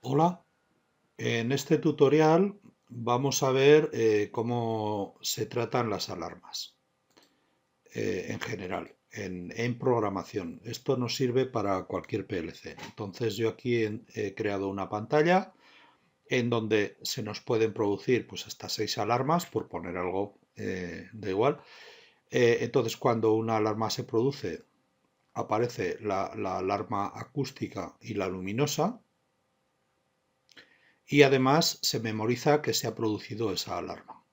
Hola, en este tutorial vamos a ver cómo se tratan las alarmas en general, en programación. Esto nos sirve para cualquier PLC. Entonces yo aquí he creado una pantalla en donde se nos pueden producir pues hasta 6 alarmas, por poner algo, da igual. Entonces cuando una alarma se produce, aparece la alarma acústica y la luminosa. Y además se memoriza que se ha producido esa alarma.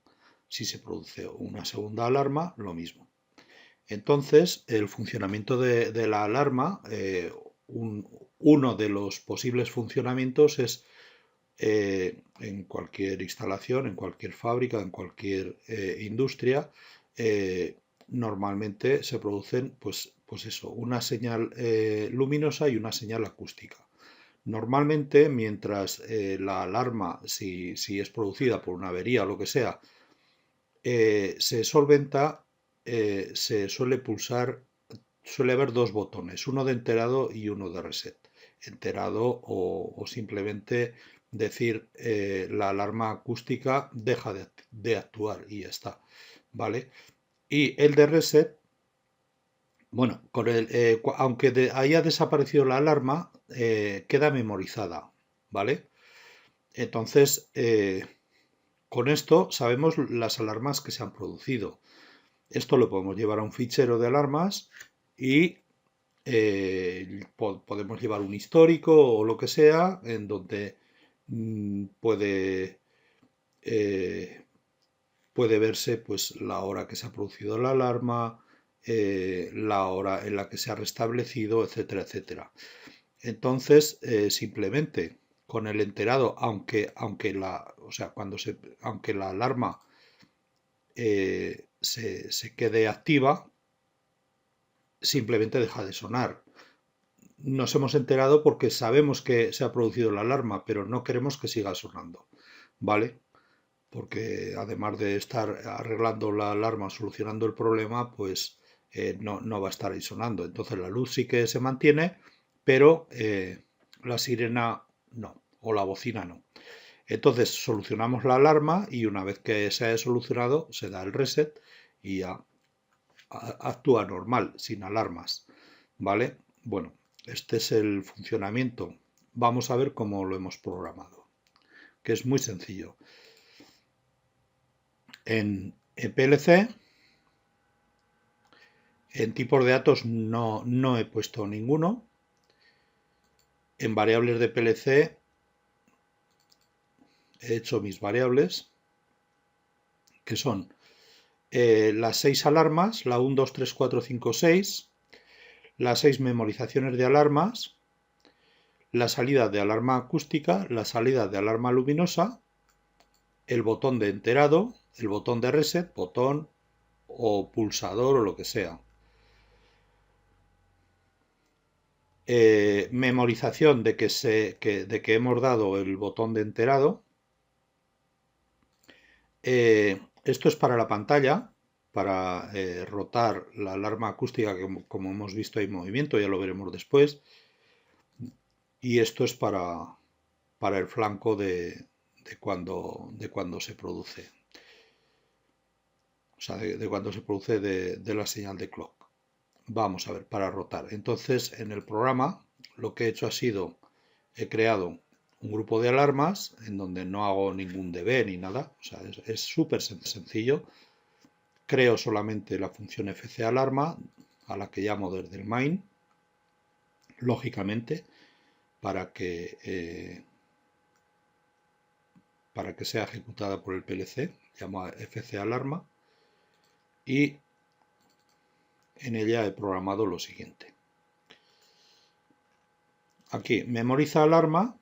Si se produce una segunda alarma, lo mismo. Entonces, el funcionamiento de la alarma, uno de los posibles funcionamientos es en cualquier instalación, en cualquier fábrica, en cualquier industria, normalmente se producen, pues eso, una señal luminosa y una señal acústica. Normalmente, mientras la alarma, si es producida por una avería o lo que sea, se solventa, se suele pulsar, suele haber dos botones, uno de enterado y uno de reset. Enterado o simplemente decir la alarma acústica deja de actuar y ya está, ¿vale? Y el de reset, bueno, aunque haya desaparecido la alarma, queda memorizada, ¿vale? Entonces, con esto sabemos las alarmas que se han producido. Esto lo podemos llevar a un fichero de alarmas y podemos llevar un histórico o lo que sea en donde eh, puede verse pues la hora que se ha producido la alarma, la hora en la que se ha restablecido, etcétera, etcétera. Entonces, simplemente con el enterado, o sea, aunque la alarma se quede activa, simplemente deja de sonar. Nos hemos enterado porque sabemos que se ha producido la alarma, pero no queremos que siga sonando, ¿vale? Porque además de estar arreglando la alarma, solucionando el problema, pues no va a estar ahí sonando. Entonces la luz sí que se mantiene, pero la sirena no, o la bocina no. Entonces solucionamos la alarma y una vez que se haya solucionado, se da el reset y ya actúa normal, sin alarmas, ¿vale? Bueno, este es el funcionamiento. Vamos a ver cómo lo hemos programado, que es muy sencillo. En PLC, en tipos de datos no he puesto ninguno. En variables de PLC he hecho mis variables, que son las 6 alarmas, la 1, 2, 3, 4, 5, 6, las 6 memorizaciones de alarmas, la salida de alarma acústica, la salida de alarma luminosa, el botón de enterado, el botón de reset, botón o pulsador o lo que sea. Memorización de que hemos dado el botón de enterado. Esto es para la pantalla, para rotar la alarma acústica, que como hemos visto hay movimiento, ya lo veremos después. Y esto es para el flanco de cuando se produce. O sea, de cuando se produce de la señal de clock. Vamos a ver, para rotar. Entonces, en el programa, lo que he hecho ha sido, he creado un grupo de alarmas en donde no hago ningún DB ni nada. O sea, es súper sencillo. Creo solamente la función fcalarma, a la que llamo desde el main, lógicamente, para que sea ejecutada por el PLC. Llamo a fcalarma y en ella he programado lo siguiente. Aquí, memoriza alarma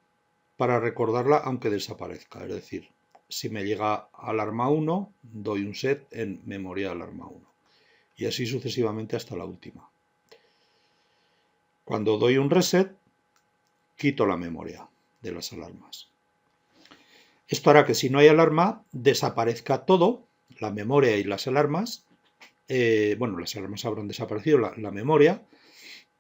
para recordarla aunque desaparezca. Es decir, si me llega alarma 1, doy un set en memoria alarma 1. Y así sucesivamente hasta la última. Cuando doy un reset, quito la memoria de las alarmas. Esto hará que si no hay alarma, desaparezca todo, la memoria y las alarmas. Bueno, las alarmas habrán desaparecido, la memoria,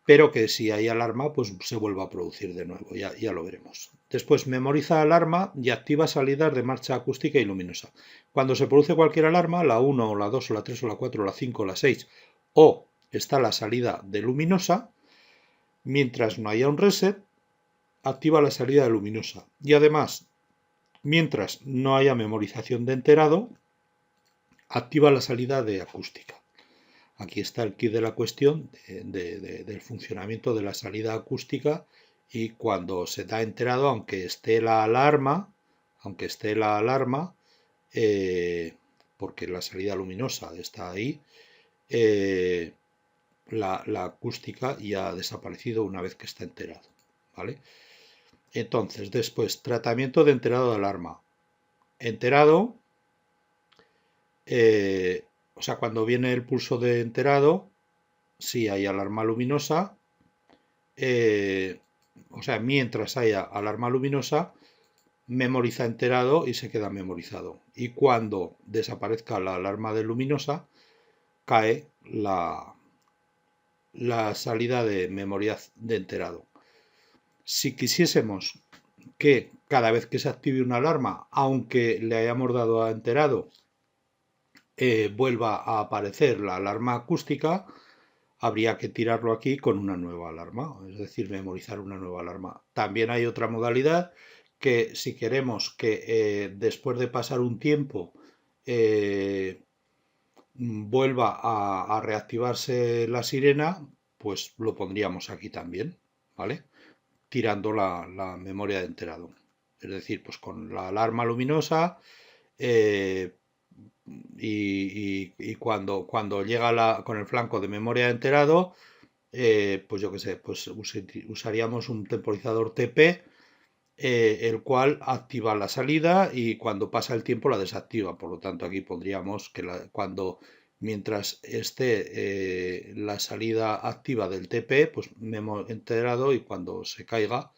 pero que si hay alarma, pues se vuelva a producir de nuevo, ya lo veremos. Después memoriza alarma y activa salidas de marcha acústica y luminosa. Cuando se produce cualquier alarma, la 1 o la 2 o la 3 o la 4 o la 5 o la 6, o está la salida de luminosa, mientras no haya un reset, activa la salida de luminosa. Y además, mientras no haya memorización de enterado, activa la salida de acústica. Aquí está el quid de la cuestión del funcionamiento de la salida acústica, y cuando se da enterado, aunque esté la alarma, porque la salida luminosa está ahí, la acústica ya ha desaparecido una vez que está enterado, ¿vale? Entonces, después, tratamiento de enterado de alarma. Enterado, o sea, cuando viene el pulso de enterado, si hay alarma luminosa, o sea, mientras haya alarma luminosa, memoriza enterado y se queda memorizado. Y cuando desaparezca la alarma de luminosa, cae la salida de memoria de enterado. Si quisiésemos que cada vez que se active una alarma, aunque le hayamos dado a enterado, vuelva a aparecer la alarma acústica, habría que tirarlo aquí con una nueva alarma, es decir, memorizar una nueva alarma. También hay otra modalidad que, si queremos que después de pasar un tiempo vuelva a reactivarse la sirena, pues lo pondríamos aquí también, ¿vale? Tirando la memoria de enterado. Es decir, pues con la alarma luminosa, y cuando llega con el flanco de memoria de enterado, pues yo qué sé, pues usaríamos un temporizador TP, el cual activa la salida y cuando pasa el tiempo la desactiva. Por lo tanto, aquí pondríamos que mientras esté la salida activa del TP, pues enterado, y cuando se caiga,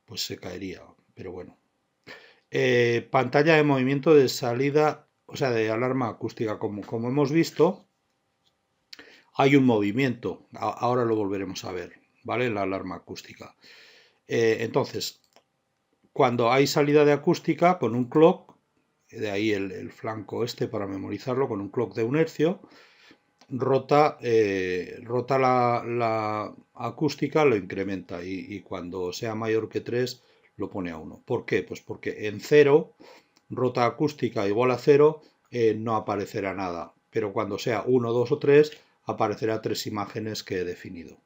pues se caería. Pero bueno. Pantalla de movimiento de salida, o sea, de alarma acústica. Como hemos visto, hay un movimiento. Ahora lo volveremos a ver, ¿vale? En la alarma acústica. Entonces, cuando hay salida de acústica con un clock, de ahí el flanco este para memorizarlo, con un clock de 1 hercio, rota la acústica, lo incrementa, y cuando sea mayor que 3 lo pone a 1. ¿Por qué? Pues porque en 0, rota acústica igual a 0, no aparecerá nada, pero cuando sea 1, 2 o 3 aparecerá 3 imágenes que he definido,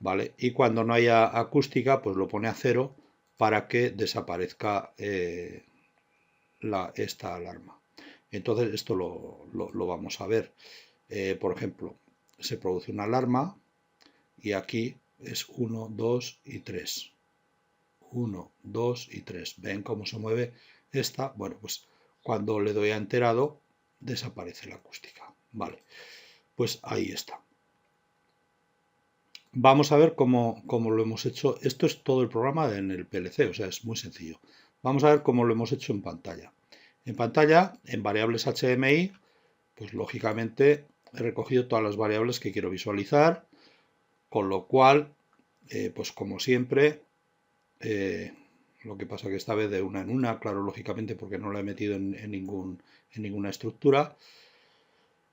¿vale? Y cuando no haya acústica, pues lo pone a 0 para que desaparezca esta alarma. Entonces esto lo vamos a ver. Por ejemplo, se produce una alarma y aquí es 1, 2 y 3. 1, 2 y 3. ¿Ven cómo se mueve esta? Bueno, pues cuando le doy a enterado, desaparece la acústica. Vale, pues ahí está. Vamos a ver cómo lo hemos hecho. Esto es todo el programa en el PLC, o sea, es muy sencillo. Vamos a ver cómo lo hemos hecho en pantalla. En pantalla, en variables HMI, pues lógicamente he recogido todas las variables que quiero visualizar, con lo cual, pues como siempre, lo que pasa que esta vez de una en una, claro, lógicamente porque no la he metido en ninguna estructura.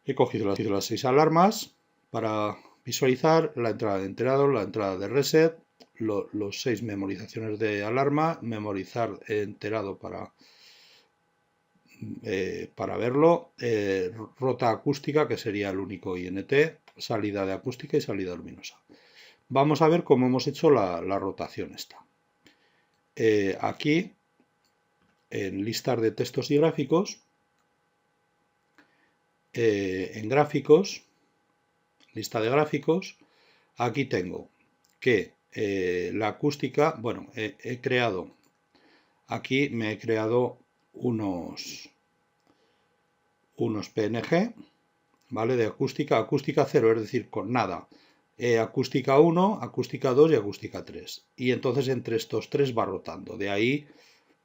He cogido las 6 alarmas para visualizar la entrada de enterado, la entrada de reset, los 6 memorizaciones de alarma, memorizar enterado para verlo, rota acústica, que sería el único INT, salida de acústica y salida luminosa. Vamos a ver cómo hemos hecho la rotación esta. Aquí, en listas de textos y gráficos, en gráficos, lista de gráficos, aquí tengo que la acústica, bueno, aquí me he creado unos PNG, ¿vale? De acústica 0, es decir, con nada. Acústica 1, acústica 2 y acústica 3. Y entonces entre estos 3 va rotando, de ahí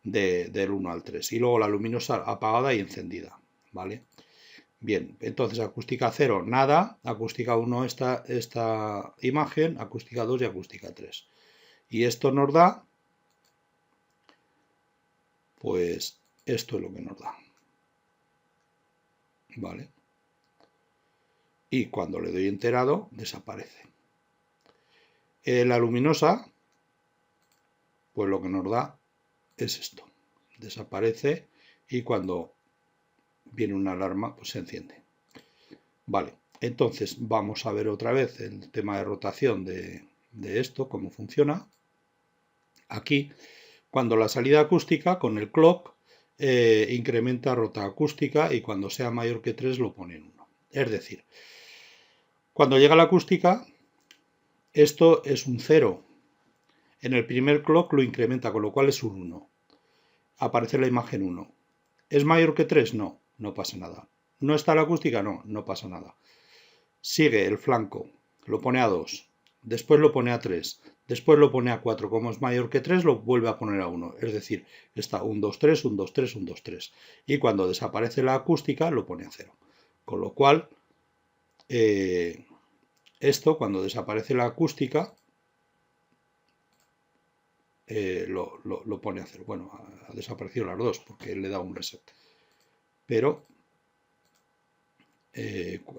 del 1 al 3. Y luego la luminosa apagada y encendida, ¿vale? Bien, entonces acústica 0, nada, acústica 1 esta imagen, acústica 2 y acústica 3. Y esto nos da Pues esto es lo que nos da. ¿Vale? Y cuando le doy enterado, desaparece. La luminosa, pues lo que nos da es esto. Desaparece y cuando viene una alarma, pues se enciende. Vale, entonces vamos a ver otra vez el tema de rotación de esto, cómo funciona. Aquí, cuando la salida acústica con el clock incrementa rota acústica y cuando sea mayor que 3 lo pone en 1. Es decir, cuando llega la acústica, esto es un 0. En el primer clock lo incrementa, con lo cual es un 1. Aparece la imagen 1. ¿Es mayor que 3? No, no pasa nada. ¿No está la acústica? No, no pasa nada. Sigue el flanco, lo pone a 2, después lo pone a 3, después lo pone a 4, como es mayor que 3 lo vuelve a poner a 1, es decir, está 1, 2, 3, 1, 2, 3, 1, 2, 3, y cuando desaparece la acústica lo pone a 0, con lo cual esto cuando desaparece la acústica lo pone a 0, bueno, ha desaparecido las dos porque le da un reset, pero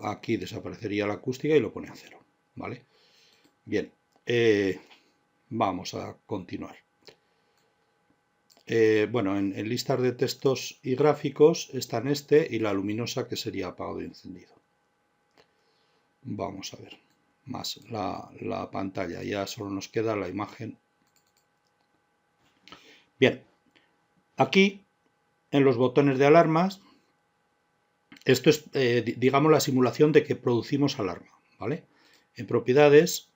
aquí desaparecería la acústica y lo pone a 0, ¿vale? Bien, vamos a continuar. Bueno, en listas de textos y gráficos están este y la luminosa, que sería apagado y encendido. Vamos a ver más la pantalla, ya solo nos queda la imagen. Bien, aquí en los botones de alarmas, esto es, digamos, la simulación de que producimos alarma, ¿vale? En propiedades,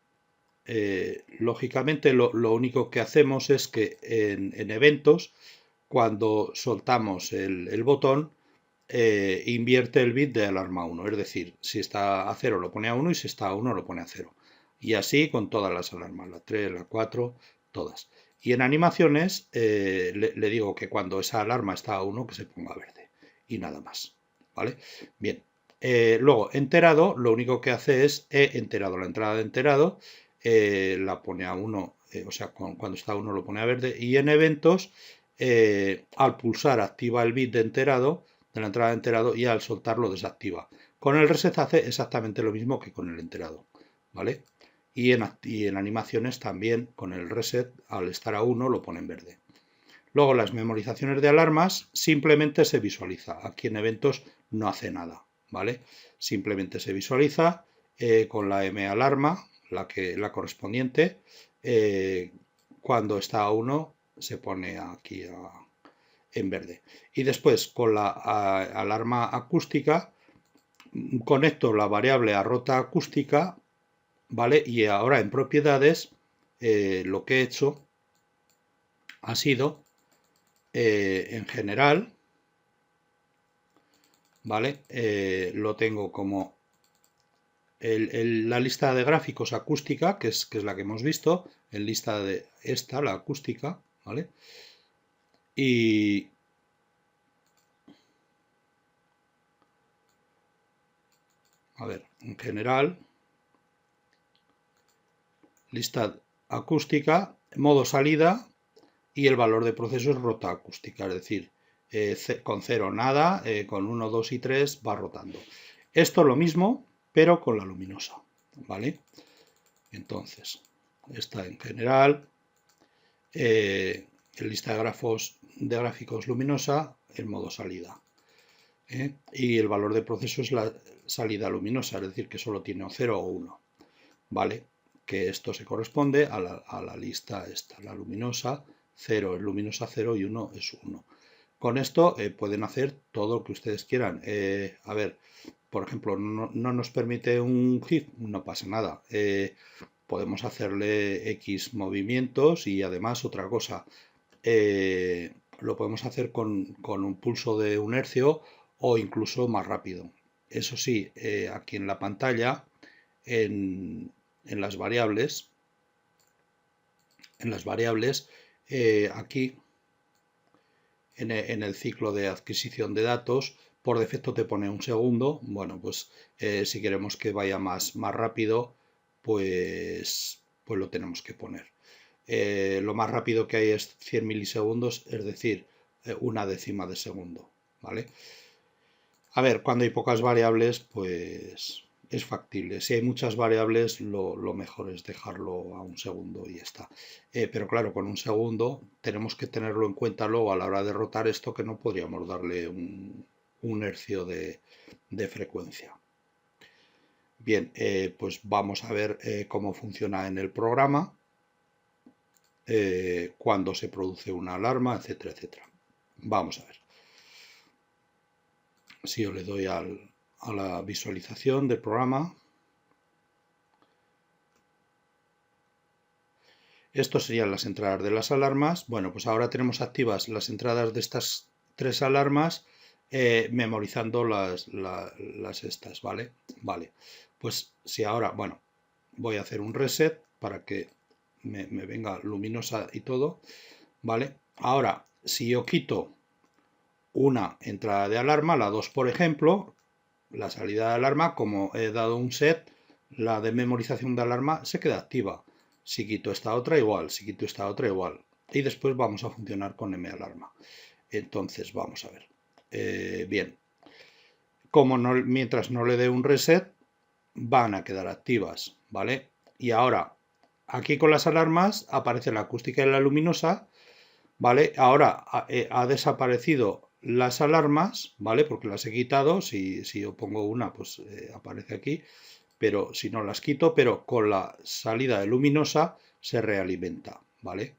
lógicamente lo único que hacemos es que en eventos, cuando soltamos el botón, invierte el bit de alarma 1, es decir, si está a 0 lo pone a 1 y si está a 1 lo pone a 0. Y así con todas las alarmas, la 3, la 4, todas. Y en animaciones le digo que cuando esa alarma está a 1 que se ponga verde y nada más. ¿Vale? Bien. Luego, enterado, lo único que hace es enterado, la entrada de enterado la pone a 1, o sea, cuando está a 1 lo pone a verde. Y en eventos, al pulsar activa el bit de enterado, de la entrada de enterado, y al soltarlo desactiva. Con el reset hace exactamente lo mismo que con el enterado, ¿vale? Y en animaciones también con el reset, al estar a 1 lo pone en verde. Luego las memorizaciones de alarmas simplemente se visualiza. Aquí en eventos no hace nada, ¿vale? Simplemente se visualiza con la M alarma, la correspondiente. Cuando está a 1 se pone aquí en verde. Y después con la alarma acústica conecto la variable a rota acústica, ¿vale? Y ahora en propiedades lo que he hecho ha sido en general, ¿vale? Lo tengo como la lista de gráficos acústica, que es la que hemos visto, en lista de esta, la acústica, ¿vale? Y a ver, en general, lista acústica, modo salida y el valor de proceso es rota acústica, es decir, con 0 nada, con 1, 2 y 3 va rotando. Esto es lo mismo, pero con la luminosa, ¿vale? Entonces, está en general, en lista de gráficos luminosa, el modo salida. Y el valor de proceso es la salida luminosa, es decir, que solo tiene 0 o 1, ¿vale? Que esto se corresponde a la lista esta, la luminosa 0 es luminosa 0 y 1 es 1. Con esto pueden hacer todo lo que ustedes quieran. A ver, por ejemplo, no nos permite un GIF, no pasa nada. Podemos hacerle X movimientos y además otra cosa, lo podemos hacer con un pulso de un hercio o incluso más rápido. Eso sí, aquí en la pantalla, en las variables, aquí en el ciclo de adquisición de datos, por defecto te pone un segundo. Bueno, pues si queremos que vaya más rápido, pues lo tenemos que poner. Lo más rápido que hay es 100 milisegundos, es decir, una décima de segundo, ¿vale? A ver, cuando hay pocas variables, pues es factible. Si hay muchas variables, lo mejor es dejarlo a un segundo y ya está. Pero claro, con un segundo tenemos que tenerlo en cuenta luego a la hora de rotar esto, que no podríamos darle un hercio de frecuencia. Bien, pues vamos a ver cómo funciona en el programa, cuando se produce una alarma, etcétera, etcétera. Vamos a ver. Si yo le doy a la visualización del programa, estos serían las entradas de las alarmas. Bueno, pues ahora tenemos activas las entradas de estas 3 alarmas, memorizando las estas, ¿vale? Vale, pues si ahora, bueno, voy a hacer un reset para que me venga luminosa y todo, ¿vale? Ahora, si yo quito una entrada de alarma, la 2 por ejemplo, la salida de alarma, como he dado un set, la de memorización de alarma se queda activa. Si quito esta otra, igual. Si quito esta otra, igual. Y después vamos a funcionar con malarma. Entonces, vamos a ver. Bien. Como no, mientras no le dé un reset, van a quedar activas, ¿vale? Y ahora, aquí con las alarmas aparece la acústica y la luminosa, ¿vale? Ahora ha desaparecido las alarmas, ¿vale? Porque las he quitado. Si yo pongo una, pues aparece aquí. Pero si no las quito, pero con la salida de luminosa se realimenta, ¿vale?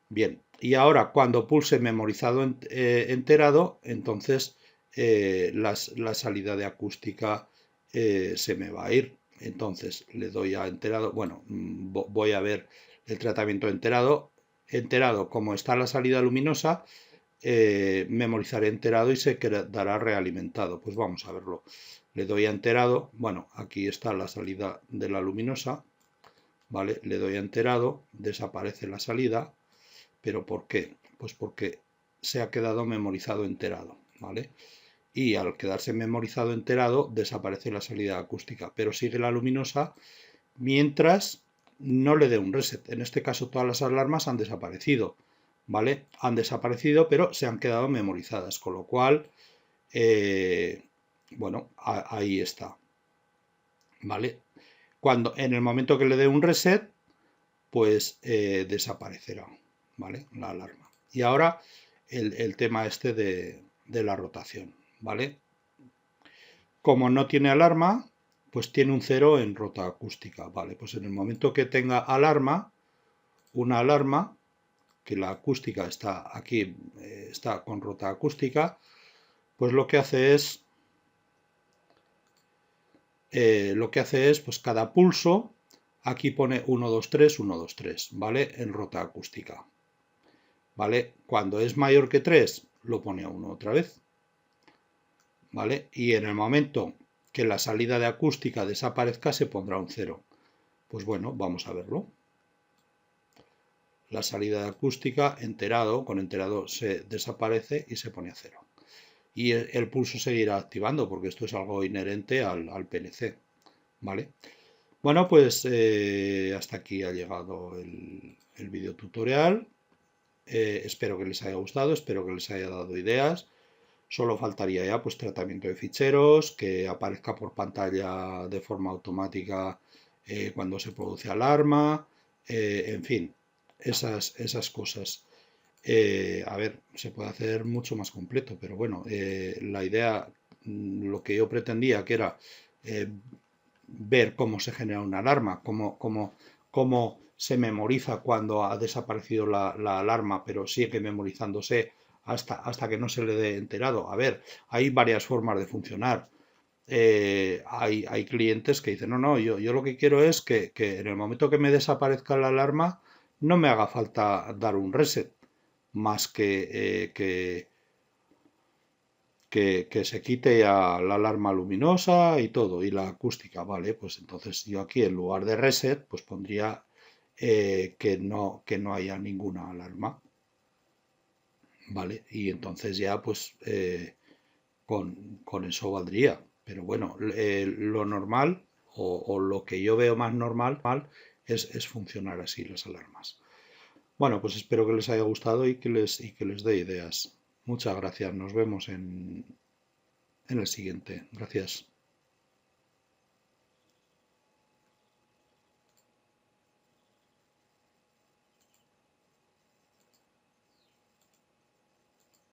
Bien, y ahora cuando pulse memorizado enterado, entonces la salida de acústica se me va a ir. Entonces le doy a enterado, bueno, voy a ver el tratamiento enterado. Enterado, como está la salida luminosa, memorizaré enterado y se quedará realimentado. Pues vamos a verlo. Le doy a enterado, bueno, aquí está la salida de la luminosa, ¿vale? Le doy a enterado, desaparece la salida, ¿pero por qué? Pues porque se ha quedado memorizado enterado, ¿vale? Y al quedarse memorizado enterado, desaparece la salida acústica, pero sigue la luminosa mientras no le dé un reset. En este caso todas las alarmas han desaparecido, ¿vale? Han desaparecido, pero se han quedado memorizadas, con lo cual, bueno, ahí está, ¿vale? Cuando en el momento que le dé un reset, pues desaparecerá, ¿vale? La alarma. Y ahora el tema este de la rotación, ¿vale? Como no tiene alarma, pues tiene un 0 en rota acústica, ¿vale? Pues en el momento que tenga alarma, una alarma, que la acústica está aquí, está con rota acústica, pues lo que hace es, pues cada pulso, aquí pone 1, 2, 3, 1, 2, 3, ¿vale? En rota acústica, ¿vale? Cuando es mayor que 3, lo pone a 1 otra vez, ¿vale? Y en el momento que la salida de acústica desaparezca, se pondrá un 0. Pues bueno, vamos a verlo. La salida de acústica, enterado, con enterado se desaparece y se pone a 0. Y el pulso seguirá activando, porque esto es algo inherente al PLC, ¿vale? Bueno, pues hasta aquí ha llegado el video tutorial. Espero que les haya gustado, espero que les haya dado ideas. Solo faltaría ya pues tratamiento de ficheros, que aparezca por pantalla de forma automática cuando se produce alarma, en fin, esas cosas. A ver, se puede hacer mucho más completo, pero bueno, la idea, lo que yo pretendía, que era ver cómo se genera una alarma, cómo se memoriza cuando ha desaparecido la alarma, pero sigue memorizándose hasta que no se le dé enterado. A ver, hay varias formas de funcionar. Hay clientes que dicen, no, yo lo que quiero es que en el momento que me desaparezca la alarma, no me haga falta dar un reset, más que se quite ya la alarma luminosa y todo, y la acústica, ¿vale? Pues entonces yo aquí en lugar de reset, pues pondría que no haya ninguna alarma, ¿vale? Y entonces ya pues con eso valdría. Pero bueno, lo normal o lo que yo veo más normal es funcionar así las alarmas. Bueno, pues espero que les haya gustado y que les dé ideas. Muchas gracias. Nos vemos en el siguiente. Gracias.